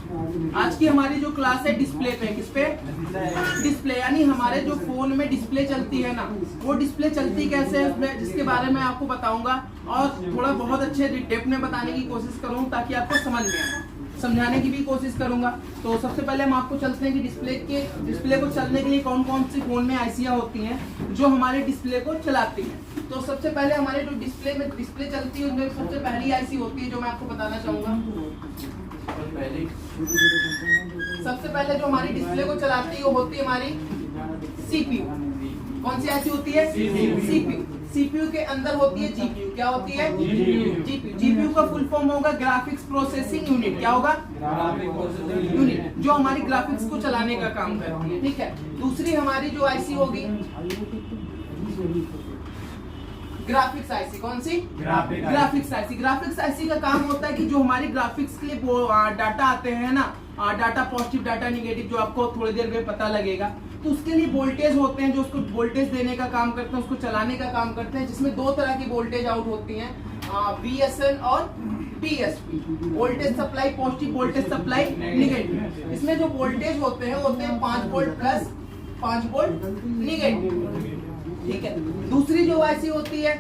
आज की हमारी जो क्लास है डिस्प्ले पे, किस पे? डिस्प्ले, यानी हमारे जो फोन में डिस्प्ले चलती है ना, वो डिस्प्ले चलती कैसे है जिसके बारे में आपको बताऊंगा और थोड़ा बहुत अच्छे डेप्थ में बताने की कोशिश करूँ ताकि आपको समझ में आए, समझाने की भी कोशिश करूंगा। तो सबसे पहले हम आपको चलते हैं कि डिस्प्ले को चलने के लिए कौन कौन सी फोन में आईसियां होती हैं जो हमारे डिस्प्ले को चलाती हैं। तो सबसे पहले हमारे जो डिस्प्ले चलती है उनमें सबसे पहली आईसी होती है जो मैं आपको बताना चाहूंगा। सबसे पहले जो हमारी डिस्प्ले को चलाती है वो होती है हमारी सीपीयू। कौन सी आईसी होती है? सीपीयू। सीपीयू के अंदर होती है जीपीयू। क्या होती है? जीपीयू। जीपीयू का फुल फॉर्म होगा ग्राफिक्स प्रोसेसिंग यूनिट। क्या होगा? यूनिट, जो हमारी ग्राफिक्स को चलाने का काम करती है। ठीक है, दूसरी हमारी जो आईसी होगी ग्राफिक्स आईसी। कौन सी? Graphics IC. ग्राफिक्स आईसी का काम होता है कि जो हमारी ग्राफिक्स के लिए डाटा आते हैं ना, डाटा पॉजिटिव डाटा निगेटिव, जो आपको थोड़ी देर में पता लगेगा, तो उसके लिए वोल्टेज होते हैं जो उसको वोल्टेज देने का काम करते हैं, उसको चलाने का काम करते हैं, जिसमें दो तरह की वोल्टेज आउट होती हैं, VSN और PSP। Voltage supply positive, voltage supply negative. इसमें जो वोल्टेज होते हैं 5 वोल्ट प्लस 5 वोल्ट निगेटिव। ठीक है, दूसरी जो आईसी होती है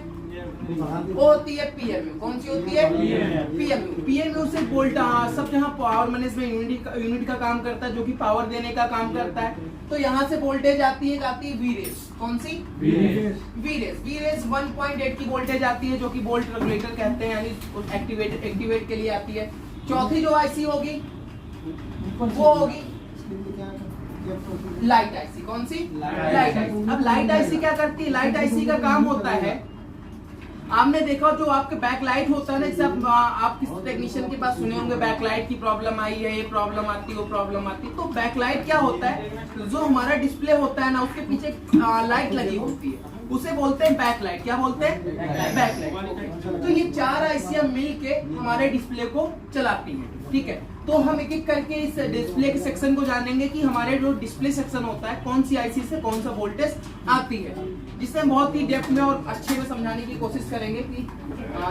वो होती है पीएमयू। कौन सी होती है? पीएमयू। पीएमयू से वोल्ट सब जहाँ पावर मैनेजमेंट यूनिट का काम करता है, जो कि पावर देने का काम करता है। तो यहाँ से वोल्टेज जाती है वीरेज। कौन सी? वीरेज 1.8 की वोल्टेज आती है, जो कि वोल्ट रेगुलेटर कहते हैं, यानी एक्टिवेट के लिए आती है। चौथी जो आईसी होगी वो होगी लाइट आईसी। कौन सी? Light IC. अब लाइट आईसी क्या करती है? लाइट आईसी का काम होता है, आपने देखा जो आपके बैक लाइट होता है ना, जैसे आप किसी टेक्नीशियन के पास सुने होंगे बैक लाइट की प्रॉब्लम आई है, ये प्रॉब्लम आती है, वो प्रॉब्लम आती है। तो बैक लाइट क्या होता है? जो हमारा डिस्प्ले होता है ना, उसके पीछे लाइट लगी होती है, उसे बोलते हैं बैक लाइट। क्या बोलते हैं? Back light. तो ये 4 आईसियां मिलके हमारे डिस्प्ले को चलाती हैं। ठीक है, तो हम एक एक करके इस डिस्प्ले के सेक्शन को जानेंगे कि हमारे जो डिस्प्ले सेक्शन होता है कौन सी आईसी से कौन सा वोल्टेज आती है, जिससे हम बहुत ही डेप्थ में और अच्छे में समझाने की कोशिश करेंगे। कि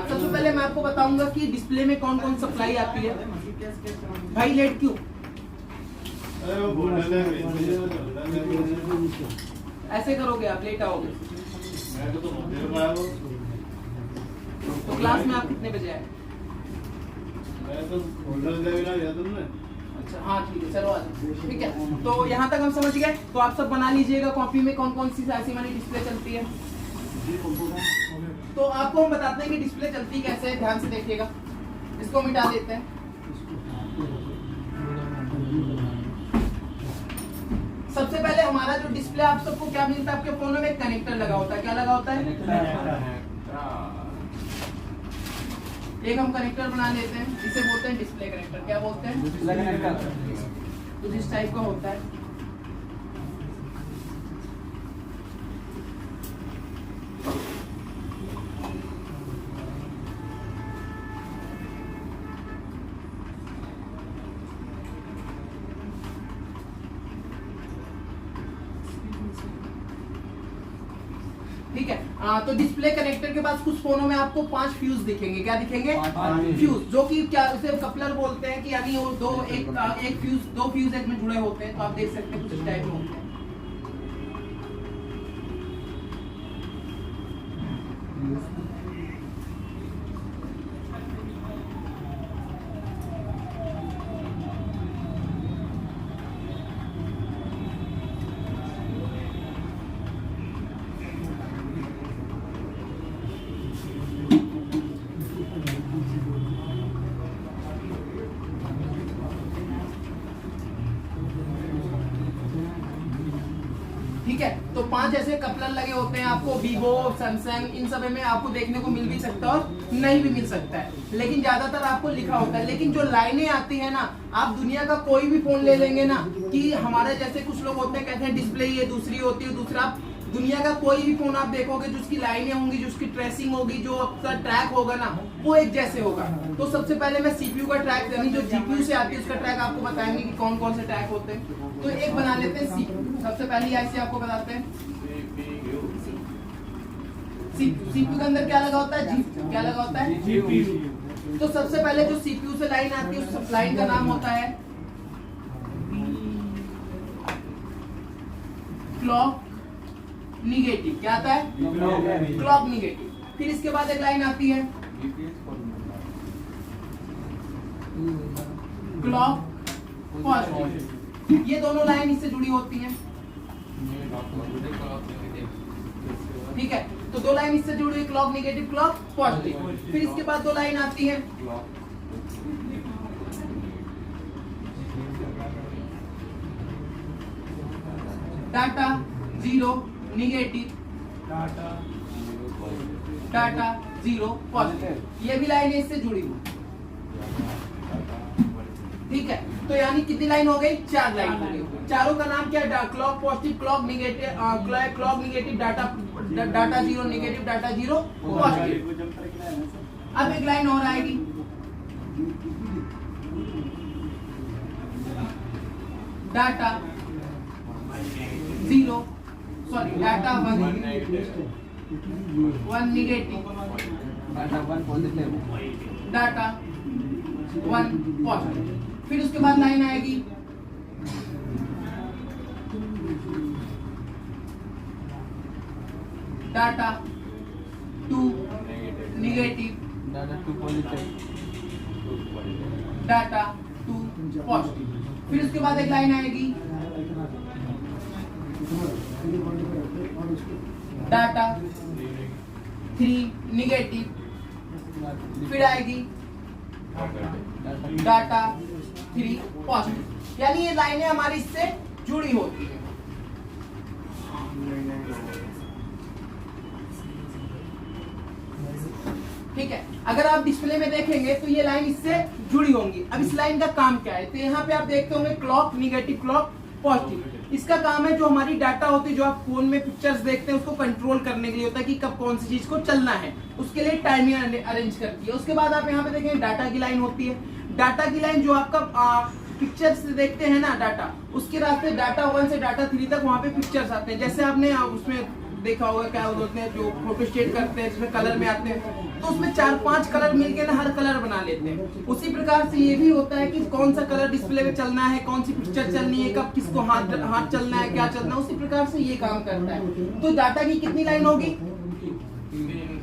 सबसे पहले मैं आपको बताऊंगा कि डिस्प्ले में कौन कौन सप्लाई आती है। भाई लेट क्यों? ऐसे करोगे आप, लेट आओगे। तो क्लास में आप कितने बजे आए? अच्छा, हाँ ठीक है, चलो आ जाओ। ठीक है, तो यहाँ तक हम समझ गए। तो आप सब बना लीजिएगा कॉपी में कौन कौन सी ऐसी हमारी डिस्प्ले चलती है। तो आपको हम बताते हैं कि डिस्प्ले चलती कैसे है, ध्यान से देखिएगा। इसको मिटा देते हैं। सबसे पहले हमारा जो डिस्प्ले, आप सबको क्या मिलता है? आपके फोन में एक कनेक्टर लगा होता है। क्या लगा होता है? एक हम कनेक्टर बना लेते हैं, इसे बोलते हैं डिस्प्ले कनेक्टर। क्या बोलते हैं? Display connector. तो इस टाइप का होता है। ठीक है, तो डिस्प्ले कनेक्टर के पास कुछ फोनों में आपको 5 फ्यूज दिखेंगे। क्या दिखेंगे? फ्यूज, जो कि क्या उसे कपलर बोलते हैं, कि यानी वो दो फ्यूज एक में जुड़े होते हैं। तो आप देख सकते हैं कुछ इस टाइप में होते हैं। ठीक है, तो 5 ऐसे कपलर लगे होते हैं आपको वीवो, सैमसंग, इन सब में आपको देखने को मिल भी सकता है और नहीं भी मिल सकता है, लेकिन ज्यादातर आपको लिखा होता है। लेकिन जो लाइनें आती है ना, आप दुनिया का कोई भी फोन ले लेंगे ना, कि हमारे जैसे कुछ लोग होते हैं कहते हैं डिस्प्ले ये दूसरी होती है, दूसरा। दुनिया का कोई भी फोन आप देखोगे जो उसकी लाइनें होंगी, जो उसकी ट्रेसिंग होगी, जो आपका ट्रैक होगा ना, वो एक जैसे होगा। तो सबसे पहले मैं सीपीयू का ट्रैक, यानी जो जीपीयू से आती है उसका ट्रैक आपको बताएंगे कि कौन कौन से ट्रैक होते हैं। तो एक बना लेते हैं सीपीयू। सबसे पहली आईसी आपको बताते हैं सीपीयू के अंदर क्या लगा होता है? जीपीयू। क्या लगा होता है? जीपीयू। तो सबसे पहले जो सीपीयू से लाइन आती है उस लाइन का नाम होता है क्लॉक निगेटिव, क्या आता है? Clock negative. फिर इसके बाद एक लाइन आती है क्लॉक पॉजिटिव। ये दोनों लाइन इससे जुड़ी होती हैं, ठीक है। तो दो लाइन इससे जुड़ी हुई, क्लॉक निगेटिव क्लॉक पॉजिटिव। फिर इसके बाद दो लाइन आती है data zero negative, data zero positive. ये भी लाइन इससे जुड़ी हुई, ठीक है। तो यानी कितनी लाइन हो गई? 4 लाइन हो गई। चारों का नाम क्या है? Clock positive, clock negative, data zero negative, data zero positive. अब एक लाइन और आएगी, data zero, sorry data one negative, data one positive. फिर उसके बाद लाइन आएगी data two negative, data two positive. फिर उसके बाद एक लाइन आएगी डाटा थ्री निगेटिव, फिर आएगी डाटा थ्री पॉजिटिव। यानी ये लाइनें हमारी इससे जुड़ी होती है, ठीक है। अगर आप डिस्प्ले में देखेंगे तो ये लाइन इससे जुड़ी होंगी। अब इस लाइन का काम क्या है? तो यहाँ पे आप देखते होंगे क्लॉक निगेटिव क्लॉक पॉजिटिव। इसका काम है जो हमारी डाटा होती है, जो आप फोन में पिक्चर्स देखते हैं, उसको कंट्रोल करने के लिए होता है कि कब कौन सी चीज को चलना है, उसके लिए टाइमिंग अरेंज करती है। उसके बाद आप यहाँ पे देखेंगे डाटा की लाइन होती है। डाटा की लाइन जो आपका पिक्चर्स देखते हैं ना डाटा, उसके रास्ते डाटा 1 से डाटा 3 तक वहाँ पे पिक्चर्स आते हैं। जैसे आपने उसमें देखा होगा क्या बोलते हैं, जो फोटो स्टेट करते हैं जिसमें कलर में आते हैं, तो उसमें 4-5 कलर मिलके ना हर कलर बना लेते हैं। उसी प्रकार से ये भी होता है कि कौन सा कलर डिस्प्ले में चलना है, कौन सी पिक्चर चलनी है, कब किसको हाथ चलना है, क्या चलना है, उसी प्रकार से ये काम करता है। तो डाटा की कितनी लाइन होगी?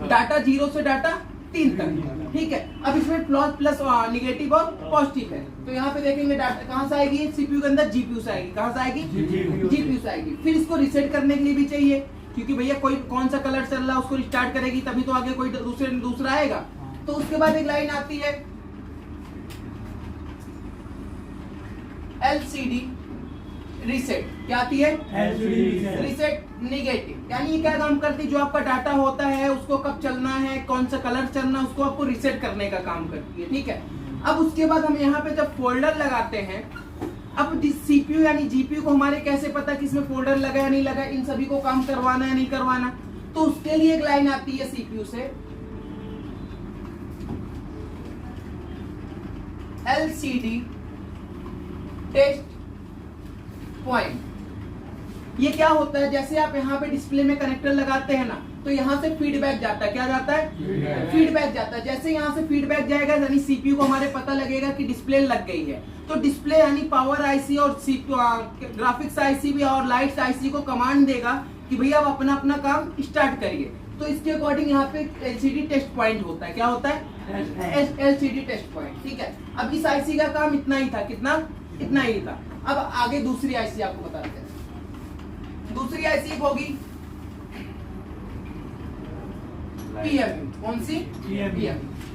डाटा 0 से डाटा 3 तक, ठीक है। अब इसमें प्लस निगेटिव और पॉजिटिव है। तो यहाँ पे देखेंगे डाटा कहाँ से आएगी? सीपीयू के अंदर जीपीयू से आएगी। कहाँ से आएगी? जीपीयू से आएगी। फिर इसको रिसेट करने के लिए भी चाहिए, क्योंकि भैया कोई कौन सा कलर चल रहा है उसको रिस्टार्ट करेगी तभी तो आगे कोई दूसरा आएगा। तो उसके बाद एक लाइन आती है LCD रीसेट। क्या आती है? Reset negative. यानी ये क्या काम करती है? जो आपका डाटा होता है उसको कब चलना है, कौन सा कलर चलना है, उसको आपको रीसेट करने का काम करती है, ठीक है। अब उसके बाद हम यहाँ पे जब फोल्डर लगाते हैं, अब सीपीयू यानी जीपीयू को हमारे कैसे पता कि इसमें फोल्डर लगा या नहीं लगा, इन सभी को काम करवाना है नहीं करवाना, तो उसके लिए एक लाइन आती है सीपीयू से LCD टेस्ट पॉइंट। ये क्या होता है? जैसे आप यहाँ पे डिस्प्ले में कनेक्टर लगाते हैं ना, तो यहाँ से फीडबैक जाता है। क्या जाता है? फीडबैक जाता है। जैसे यहाँ से फीडबैक जाएगा यानी सीपीयू को हमारे पता लगेगा कि डिस्प्ले लग गई है। तो डिस्प्ले यानी पावर आईसी और ग्राफिक्स आईसी भी और लाइट्स आईसी को कमांड देगा कि भैया आप अपना अपना काम स्टार्ट करिए। तो इसके अकॉर्डिंग यहाँ पे LCD टेस्ट पॉइंट होता है। क्या होता है? LCD टेस्ट पॉइंट, ठीक है। अब इस आईसी का काम इतना ही था, कितना? इतना ही था। अब आगे दूसरी आईसी आपको बताते हैं। दूसरी आईसी होगी PMU। कौन सी? PMU।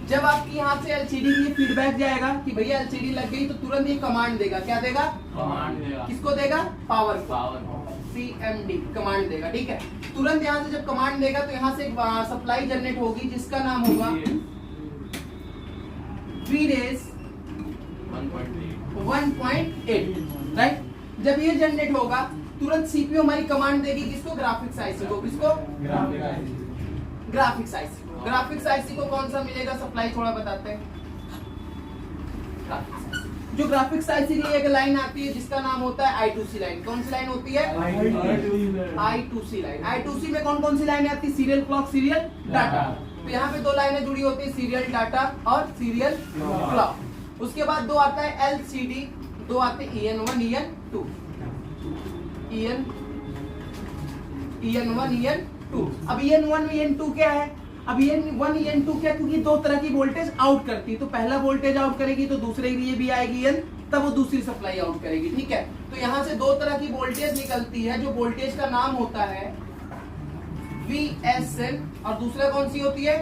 जब आपकी यहाँ से LCD के लिए फीडबैक जाएगा कि भैया LCD लग गई, तो तुरंत ये कमांड देगा। क्या देगा? कमांड देगा। किसको देगा? पावर CMD कमांड देगा, ठीक है। तुरंत यहाँ से जब कमांड देगा तो यहाँ से सप्लाई जनरेट होगी जिसका नाम होगा VRAS 1.8, राइट। जब ये जनरेट होगा तुरंत सीपीयू हमारी कमांड देगी किसको? ग्राफिक्स आईसी को। किसको? ग्राफिक्स आईसी को। ग्राफिक्स आईसी को कौन सा मिलेगा सप्लाई, थोड़ा बताते हैं। जो ग्राफिक्स आईसी के लिए एक लाइन आती है जिसका नाम होता है I2C लाइन। कौन सी लाइन होती है? I2C line. I2C में कौन कौन सी लाइन आती है? Serial clock, serial data. तो यहाँ पे दो लाइनें जुड़ी होती है, सीरियल डाटा और सीरियल क्लॉक। उसके बाद दो आता है LCD, दो आते हैं EN1 EN2। EN1 EN2। अब EN1 EN2 क्या है? अब EN1 EN2 क्या, क्योंकि दो तरह की वोल्टेज आउट करती है, तो पहला वोल्टेज आउट करेगी तो दूसरे के लिए भी आएगी EN, तब वो दूसरी सप्लाई आउट करेगी। ठीक है, तो यहाँ से दो तरह की वोल्टेज निकलती है, जो वोल्टेज का नाम होता है VSN और दूसरा कौन सी होती है?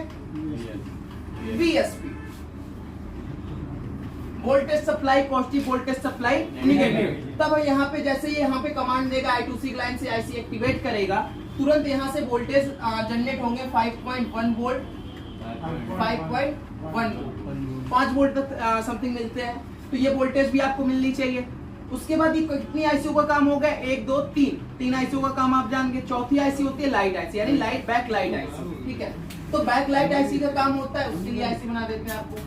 VSP। Voltage supply positive, voltage supply negative. तब यहाँ पे जैसे ये यहाँ पे कमांड देगा I2C लाइन से IC एक्टिवेट करेगा, तुरंत यहाँ से वोल्टेज जनरेट होंगे 5.1 वोल्ट, 5 वोल्ट तक समथिंग मिलते हैं। तो ये वोल्टेज भी आपको मिलनी चाहिए। उसके बाद ये कितनी आईसीयू का काम हो गया? 1 2 3 आईसीयू का काम आप जान गए। चौथी आईसी होती है लाइट आईसी, यानी लाइट बैक लाइट आईसी। ठीक है, तो बैक लाइट आईसी का काम होता है, उसके लिए आईसी बना देते हैं आपको।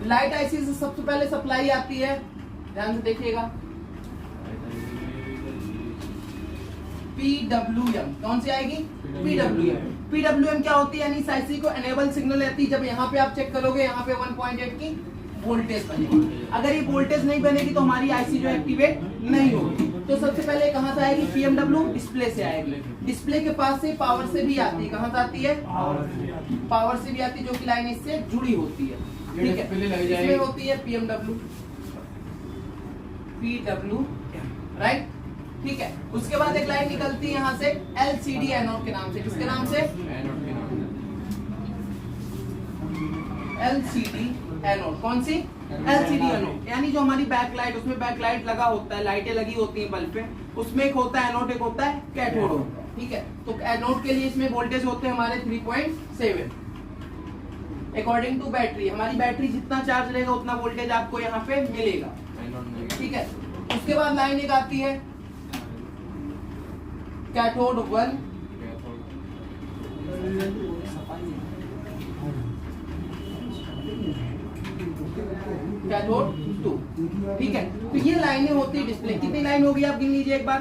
लाइट आईसी से सबसे पहले सप्लाई आती है, ध्यान से देखिएगा, PWM। कौन सी आएगी? PWM। PWM क्या होती है? यानी इस आईसी को एनेबल सिग्नल रहती है। जब यहाँ पे आप चेक करोगे, यहाँ पे 1.8 की वोल्टेज बनेगी। अगर ये वोल्टेज नहीं बनेगी तो हमारी आईसी जो एक्टिवेट नहीं होगी। तो सबसे पहले कहाँ से आएगी? PMW डिस्प्ले से आएगी। डिस्प्ले के पास से पावर से भी आती है। कहाँ से आती है? पावर से भी आती है, जो कि लाइन इससे जुड़ी होती है। ठीक है, इसमें होती है PMW, राइट। ठीक है, उसके बाद एक लाइन निकलती है यहाँ से LCD एनोड के नाम से। किसके नाम से? LCD anode. कौन सी? LCD एनोड, यानी जो हमारी बैक लाइट, उसमें बैक लाइट लगा होता है, लाइटें लगी होती हैं बल्ब पे, उसमें एक होता है एनोड, एक होता है कैथोड होता है। ठीक है, तो एनोड के लिए इसमें वोल्टेज होते हैं हमारे 3.7 अकॉर्डिंग टू बैटरी। हमारी बैटरी जितना चार्ज रहेगा उतना वोल्टेज आपको यहाँ पे मिलेगा। ठीक है, उसके बाद लाइन एक आती है कैथोड 1, कैथोड 2। ठीक है, तो ये लाइनें होती है डिस्प्ले। कितनी लाइन होगी आप गिन लीजिए एक बार।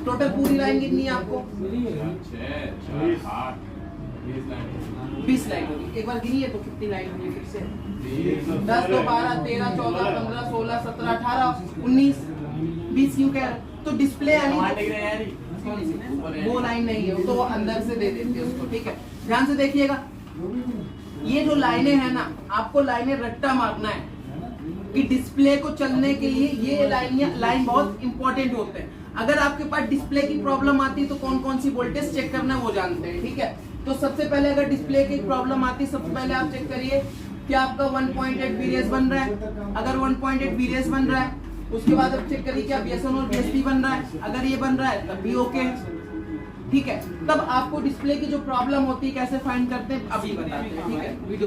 टोटल पूरी लाइन गिननी है आपको, 20 लाइन होगी। एक बार गिनिए तो कितनी लाइन होगी फिर से? 10 तो 12 13 14 15 16 17 18 19 20 क्यों कह रहे? तो डिस्प्ले वो लाइन नहीं है, तो वो अंदर से दे देते हैं उसको। ठीक है, ध्यान से देखिएगा, ये जो लाइनें हैं ना, आपको लाइनें रट्टा मारना है कि डिस्प्ले को चलने के लिए ये लाइन बहुत इंपॉर्टेंट होते हैं। अगर आपके पास डिस्प्ले की प्रॉब्लम आती है तो कौन कौन सी वोल्टेज चेक करना है वो जानते हैं। ठीक है, तो सबसे पहले अगर डिस्प्ले की प्रॉब्लम आती है, सबसे पहले आप चेक करिए कि आपका 1.8 VRS बन रहा है। अगर 1.8 VRS बन रहा है, उसके बाद आप चेक करिए क्या BSN और BSP बन रहा है। अगर ये बन रहा है तब भी ओके है। ठीक है, तब आपको डिस्प्ले की जो प्रॉब्लम होती है कैसे फाइंड करते हैं अभी बताते हैं। ठीक है, वीडियो